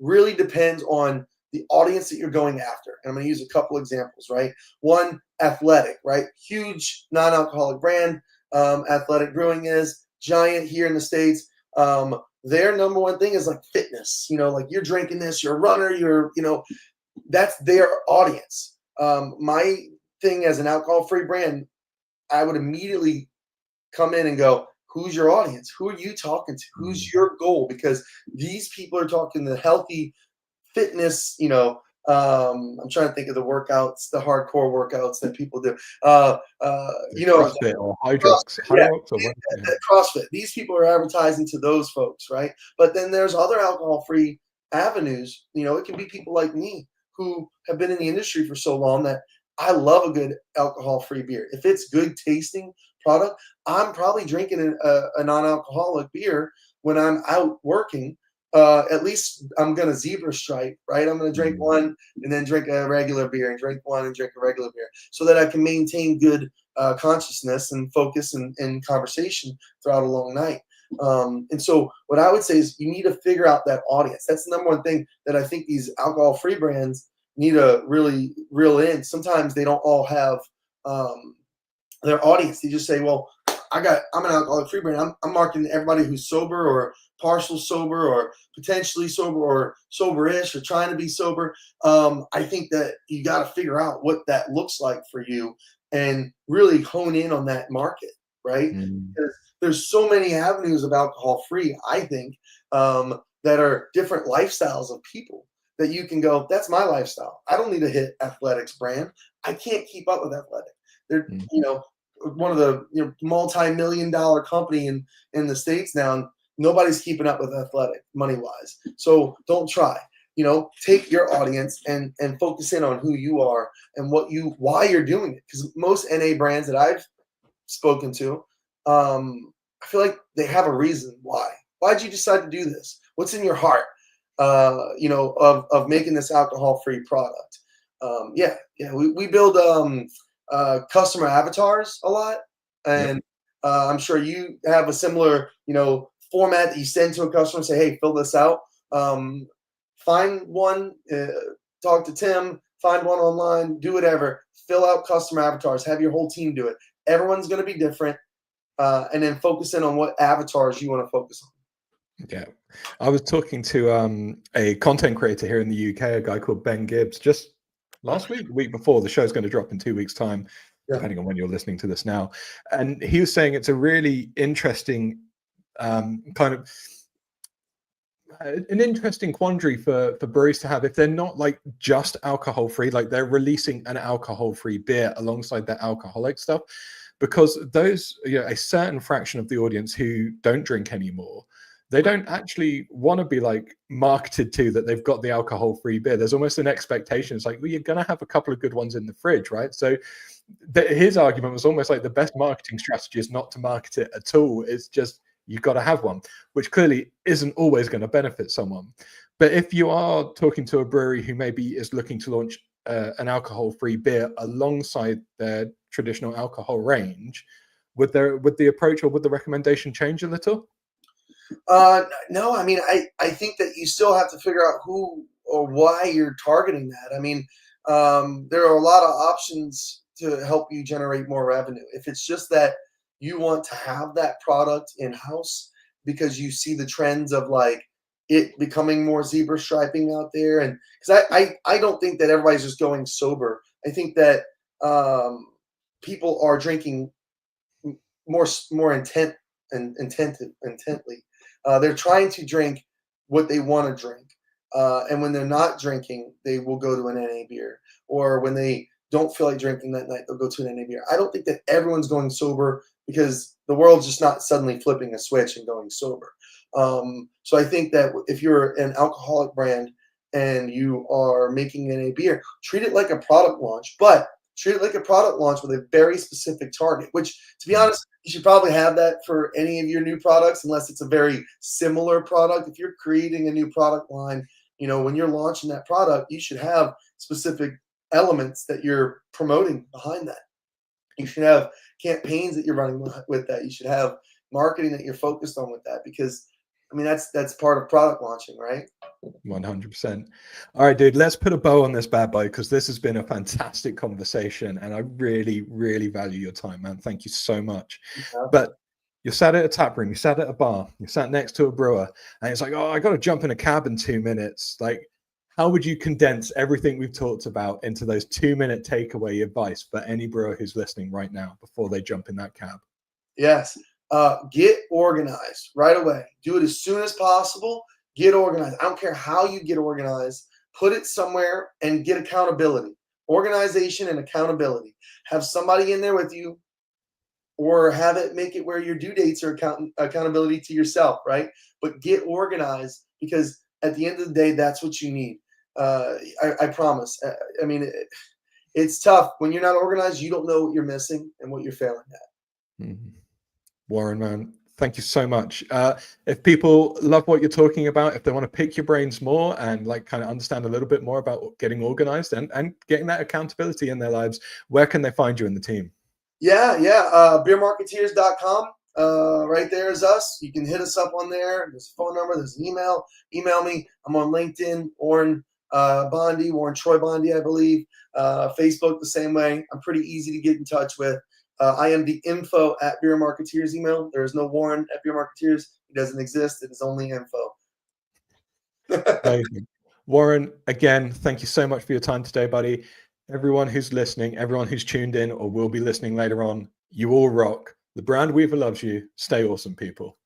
really depends on the audience that you're going after. And I'm going to use a couple examples, right? One, Athletic, right? Huge non-alcoholic brand. Athletic Brewing is giant here in the States. Their number one thing is like fitness, like you're drinking this, you're a runner, that's their audience. My thing as an alcohol-free brand, I would immediately come in and go, who's your audience? Who are you talking to? Who's your goal? Because these people are talking the healthy fitness, I'm trying to think of the workouts, the hardcore workouts that people do. CrossFit or Hydrox. Yeah, Hydrox or what? Yeah. CrossFit. These people are advertising to those folks, right? But then there's other alcohol-free avenues. It can be people like me who have been in the industry for so long that I love a good alcohol-free beer. If it's good tasting product, I'm probably drinking a non-alcoholic beer when I'm out working. At least I'm going to zebra stripe, right? I'm going to drink one and then drink a regular beer and drink one and drink a regular beer so that I can maintain good consciousness and focus and conversation throughout a long night. And so what I would say is you need to figure out that audience. That's the number one thing that I think these alcohol-free brands need to really reel in. Sometimes they don't all have their audience. They just say, well, I'm an alcoholic-free brand. I'm marketing everybody who's sober or partial sober or potentially sober or sober-ish or trying to be sober. I think that you got to figure out what that looks like for you and really hone in on that market, right? Because there's so many avenues of alcohol-free, I think, that are different lifestyles of people that you can go, that's my lifestyle. I don't need to hit Athletics brand. I can't keep up with Athletic. They're, one of the multi-million-dollar company in the States now, and nobody's keeping up with Athletic money-wise. So don't try. Take your audience and focus in on who you are and why you're doing it. Because most NA brands that I've spoken to, I feel like they have a reason why. Why'd you decide to do this? What's in your heart? Of making this alcohol-free product. We build customer avatars a lot, and I'm sure you have a similar format that you send to a customer and say, hey, fill this out. Find one, talk to Tim, find one online, do whatever, fill out customer avatars, have your whole team do it. Everyone's going to be different, and then focus in on what avatars you want to focus on. Yeah, I was talking to a content creator here in the UK, a guy called Ben Gibbs, just last week, the week before. The show's going to drop in 2 weeks' time. depending on when you're listening to this now. And he was saying it's a really interesting kind of an interesting quandary for breweries to have if they're not like just alcohol free, like they're releasing an alcohol free beer alongside their alcoholic stuff, because those, a certain fraction of the audience who don't drink anymore, they don't actually want to be like marketed to that they've got the alcohol free beer. There's almost an expectation. It's like, well, you're going to have a couple of good ones in the fridge, right? So his argument was almost like the best marketing strategy is not to market it at all. It's just, you've got to have one, which clearly isn't always going to benefit someone. But if you are talking to a brewery who maybe is looking to launch an alcohol-free beer alongside their traditional alcohol range, would the approach or would the recommendation change a little? No, I mean, I think that you still have to figure out who or why you're targeting that. I mean, there are a lot of options to help you generate more revenue. If it's just that you want to have that product in-house because you see the trends of like it becoming more zebra striping out there, and because I don't think that everybody's just going sober. I think that people are drinking more intently. They're trying to drink what they want to drink. And when they're not drinking, they will go to an NA beer. Or when they don't feel like drinking that night, they'll go to an NA beer. I don't think that everyone's going sober because the world's just not suddenly flipping a switch and going sober. So I think that if you're an alcoholic brand and you are making NA beer, treat it like a product launch, but treat it like a product launch with a very specific target, which, to be honest, you should probably have that for any of your new products, unless it's a very similar product. If you're creating a new product line, when you're launching that product, you should have specific elements that you're promoting behind that. You should have campaigns that you're running with that. You should have marketing that you're focused on with that, because I mean, that's part of product launching, right? 100%. All right, dude, let's put a bow on this bad boy, because this has been a fantastic conversation and I really, really value your time, man. Thank you so much. Yeah. But you're sat at a tap room, you sat at a bar, you sat next to a brewer, and it's like, oh, I got to jump in a cab in 2 minutes. Like, how would you condense everything we've talked about into those 2-minute takeaway advice for any brewer who's listening right now before they jump in that cab? Yes. Get organized right away. Do it as soon as possible. Get organized. I don't care how you get organized. Put it somewhere and get accountability. Organization and accountability. Have somebody in there with you, or have it make it where your due dates are accountability to yourself, right? But get organized, because at the end of the day, that's what you need. I promise. I mean, it's tough. When you're not organized, you don't know what you're missing and what you're failing at. Mm-hmm. Warren, man, thank you so much. If people love what you're talking about, if they want to pick your brains more and like kind of understand a little bit more about getting organized and getting that accountability in their lives, where can they find you in the team? Yeah. Beermarketeers.com. Right there is us. You can hit us up on there. There's a phone number. There's an email. Email me. I'm on LinkedIn, Warren Troy Bondi, I believe. Facebook the same way. I'm pretty easy to get in touch with. I am the info at Beer Marketeers email. There is no Warren at Beer Marketeers. It doesn't exist. It is only info. Amazing. Warren, again, thank you so much for your time today, buddy. Everyone who's listening, everyone who's tuned in or will be listening later on, you all rock. The brand weaver loves you. Stay awesome, people.